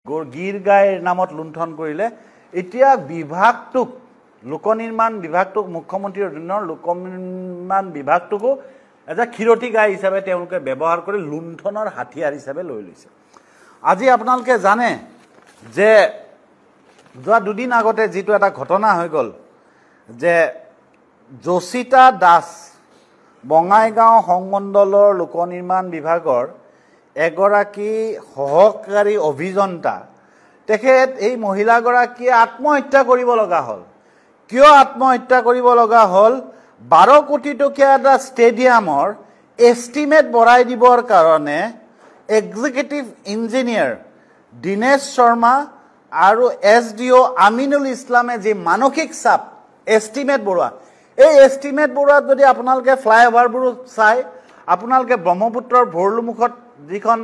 গীৰ গাইৰ নামত লুণ্ঠন কৰিলে এতিয়া বিভাগটোক লোকনিৰ্মাণ বিভাগটোক মুখ্যমন্ত্ৰীৰ অধীনৰ লোকনিৰ্মাণ বিভাগটোকো এটা ক্ষীৰতী গাই হিচাপে তেওঁলোকে ব্যৱহাৰ কৰি লুণ্ঠনৰ হাতিয়াৰ হিচাপে লৈ লৈছে। আজি আপোনালোকে জানে যে যোৱা দুদিন আগতে যিটো এটা ঘটনা হৈ গ'ল যে জচিতা দাস বঙাইগাঁও সংমণ্ডলৰ লোকনিৰ্মাণ বিভাগৰ এগৰাকী সহকাৰী অভিযন্তা তেখেত এই মহিলাগৰাকীয়ে আত্মহত্যা কৰিব লগা হ'ল। কিয় আত্মহত্যা কৰিব লগা হ'ল? 12 কোটি টকীয়া এটা ষ্টেডিয়ামৰ এষ্টিমেট বঢ়াই দিবৰ কাৰণে এক্সিকিউটিভ ইঞ্জিনিয়াৰ দিনেশ শৰ্মা আৰু SDO আমিনুল ইছলামে যি মানসিক চাপ এষ্টিমেট বঢ়োৱা, এই এষ্টিমেট বঢ়োৱাত যদি আপোনালোকে ফ্লাইঅভাৰবোৰ চাই আপোনালোকে ব্ৰহ্মপুত্ৰৰ ভৰলুমুখত যিখন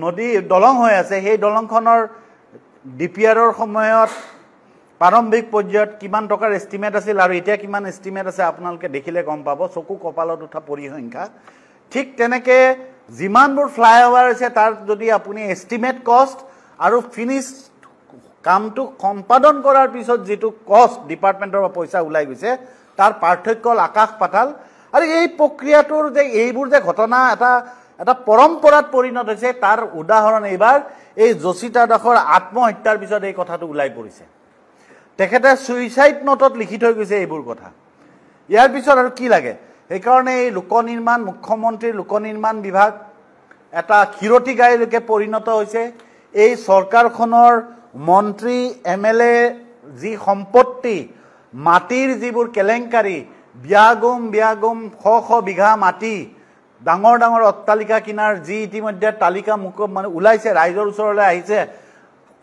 নদী দলং হৈ আছে সেই দলংখনৰ ডিপিআৰৰ সময়ত প্ৰাৰম্ভিক পৰ্যায়ত কিমান টকাৰ এষ্টিমেট আছিল আৰু এতিয়া কিমান এষ্টিমেট আছে আপোনালোকে দেখিলে গম পাব, চকু কপালত উঠা পৰিসংখ্যা। ঠিক তেনেকৈ যিমানবোৰ ফ্লাইঅভাৰ আছে তাৰ যদি আপুনি এষ্টিমেট কষ্ট আৰু ফিনিছ কামটো সম্পাদন কৰাৰ পিছত যিটো কষ্ট ডিপাৰ্টমেণ্টৰ পৰা পইচা ওলাই গৈছে তাৰ পাৰ্থক্য আকাশ পাতাল। আৰু এই প্ৰক্ৰিয়াটোৰ যে এইবোৰ যে ঘটনা এটা পৰম্পৰাত পৰিণত হৈছে তাৰ উদাহৰণ এইবাৰ এই জচিতা দাসৰ আত্মহত্যাৰ পিছত এই কথাটো ওলাই পৰিছে। তেখেতে ছুইচাইড নোটত লিখি থৈ গৈছে এইবোৰ কথা। ইয়াৰ পিছত আৰু কি লাগে? সেইকাৰণে এই লোকনিৰ্মাণ মুখ্যমন্ত্ৰীৰ লোকনিৰ্মাণ বিভাগ এটা ক্ষীৰতী গাইলৈকে পৰিণত হৈছে। এই চৰকাৰখনৰ মন্ত্ৰী MLA যি সম্পত্তি মাটিৰ যিবোৰ কেলেংকাৰী বিয়াগুম শ বিঘা মাটি ডাঙৰ ডাঙৰ অট্টালিকা কিনাৰ যি ইতিমধ্যে তালিকা মানে ওলাইছে, ৰাইজৰ ওচৰলৈ আহিছে,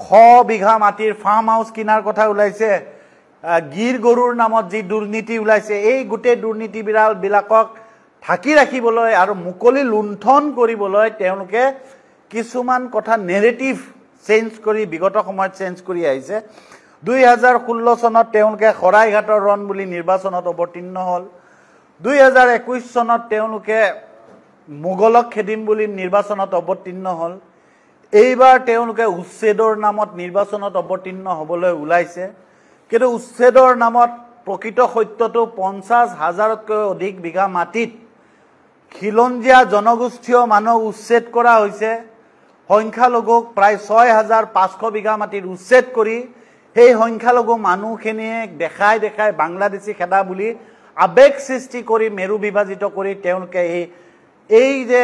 100 বিঘা মাটিৰ ফাৰ্ম হাউচ কিনাৰ কথা ওলাইছে, গীৰ গৰুৰ নামত যি দুৰ্নীতি ওলাইছে, এই গোটেই দুৰ্নীতিবিলাকক ঢাকি ৰাখিবলৈ আৰু মুকলি লুণ্ঠন কৰিবলৈ তেওঁলোকে কিছুমান কথা নেৰেটিভ চেঞ্জ কৰি বিগত সময়ত চেঞ্জ কৰি আহিছে। 2016 চনত তেওঁলোকে শৰাইঘাটৰ ৰণ বুলি নিৰ্বাচনত অৱতীৰ্ণ হ'ল। 2021 চনত তেওঁলোকে মোগলক খেদিম বুলি নিৰ্বাচনত অৱতীৰ্ণ হ'ল। এইবাৰ তেওঁলোকে উচ্ছেদৰ নামত নিৰ্বাচনত অৱতীৰ্ণ হ'বলৈ ওলাইছে। কিন্তু উচ্ছেদৰ নামত প্ৰকৃত সত্যটো 50,000তকৈ অধিক বিঘা মাটিত খিলঞ্জীয়া জনগোষ্ঠীয় মানুহ উচ্ছেদ কৰা হৈছে। সংখ্যালঘুক প্ৰায় 6,500 বিঘা মাটিত উচ্ছেদ কৰি সেই সংখ্যালঘু মানুহখিনিয়ে দেখাই বাংলাদেশী খেদা বুলি আৱেগ সৃষ্টি কৰি মেৰু বিভাজিত কৰি তেওঁলোকে এই যে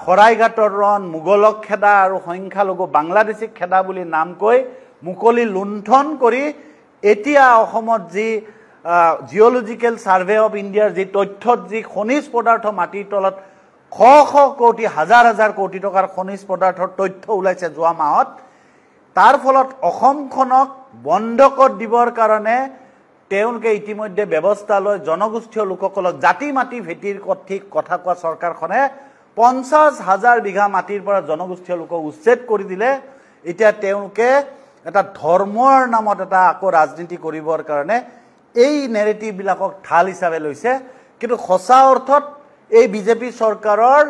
শৰাইঘাটৰ ৰণ মোগলক খেদা আৰু সংখ্যালঘু বাংলাদেশীক খেদা বুলি নাম কৈ মুকলি লুণ্ঠন কৰি এতিয়া অসমত যি জিঅ'লজিকেল ছাৰ্ভে অফ ইণ্ডিয়াৰ যি তথ্যত যি খনিজ পদাৰ্থ মাটিৰ তলত শ কোটি হাজাৰ কোটি টকাৰ খনিজ পদাৰ্থৰ তথ্য ওলাইছে যোৱা মাহত, তাৰ ফলত অসমখনক বন্ধকত দিবৰ কাৰণে তেওঁলোকে ইতিমধ্যে ব্যৱস্থা লৈ জনগোষ্ঠীয় লোকসকলক জাতি মাটি ভেটিৰ ঠিক কথা কোৱা চৰকাৰখনে 50,000 বিঘা মাটিৰ পৰা জনগোষ্ঠীয় লোকক উচ্ছেদ কৰি দিলে। এতিয়া তেওঁলোকে এটা ধৰ্মৰ নামত এটা আকৌ ৰাজনীতি কৰিবৰ কাৰণে এই নেৰেটিভবিলাকক ঢাল হিচাপে লৈছে। কিন্তু সঁচা অৰ্থত এই বিজেপি চৰকাৰৰ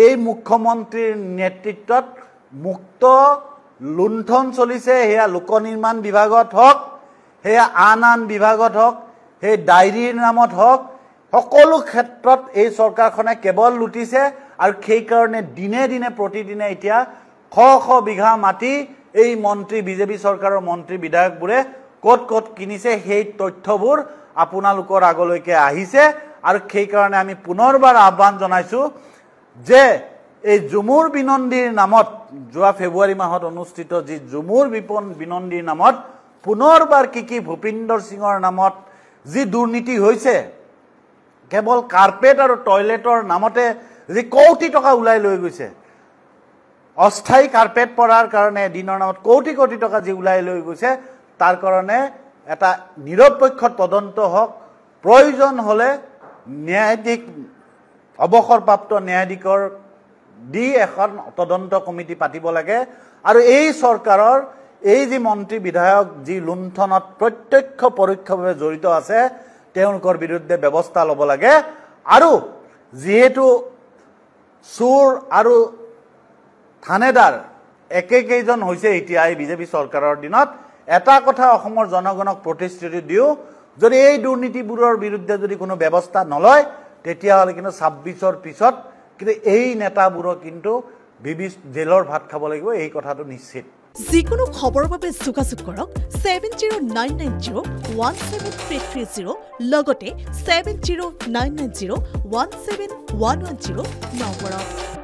এই মুখ্যমন্ত্ৰীৰ নেতৃত্বত মুক্ত লুণ্ঠন চলিছে। সেয়া লোকনিৰ্মাণ বিভাগত হওক, সেয়া আন বিভাগত হওক, সেই ডায়েৰীৰ নামত হওক, সকলো ক্ষেত্ৰত এই চৰকাৰখনে কেৱল লুটিছে। আৰু সেইকাৰণে দিনে প্ৰতিদিনে এতিয়া শ বিঘা মাটি এই বিজেপি চৰকাৰৰ মন্ত্ৰী বিধায়কবোৰে ক'ত কিনিছে সেই তথ্যবোৰ আপোনালোকৰ আগলৈকে আহিছে। আৰু সেইকাৰণে আমি পুনৰবাৰ আহ্বান জনাইছোঁ যে এই ঝুমুৰ বিনন্দীৰ নামত যোৱা ফেব্ৰুৱাৰী মাহত অনুষ্ঠিত যি ঝুমুৰ বিনন্দীৰ নামত পুনৰবাৰ কি ভূপিন্দৰ সিঙৰ নামত যি দুৰ্নীতি হৈছে, কেৱল কাৰ্পেট আৰু টয়লেটৰ নামতে যি কোটি টকা ওলাই লৈ গৈছে, অস্থায়ী কাৰ্পেট পৰাৰ কাৰণে দিনৰ নামত কোটি টকা যি ওলাই লৈ গৈছে, তাৰ কাৰণে এটা নিৰপেক্ষ তদন্ত হওক। প্ৰয়োজন হ'লে ন্যায়াধীশ অৱসৰপ্ৰাপ্ত ন্যায়াধীশৰ দি এখন তদন্ত কমিটি পাতিব লাগে। আৰু এই চৰকাৰৰ এই যি মন্ত্ৰী বিধায়ক যি লুণ্ঠনত প্ৰত্যক্ষ পৰোক্ষভাৱে জড়িত আছে তেওঁলোকৰ বিৰুদ্ধে ব্যৱস্থা ল'ব লাগে। আৰু যিহেতু চোৰ আৰু থানেদাৰ একেকেইজন হৈছে এতিয়া এই বিজেপি চৰকাৰৰ দিনত এটা কথা অসমৰ জনগণক প্ৰতিশ্ৰুতি দিওঁ যদি এই দুৰ্নীতিবোৰৰ বিৰুদ্ধে যদি কোনো ব্যৱস্থা নলয় তেতিয়াহ'লে কিন্তু 26ৰ পিছত কিন্তু এই নেতাবোৰৰ কিন্তু জেলৰ ভাত খাব লাগিব এই কথাটো নিশ্চিত যিকোনো খবৰৰ বাবে যোগাযোগ কৰক 7099017330 লগতে 7099017110 নম্বৰত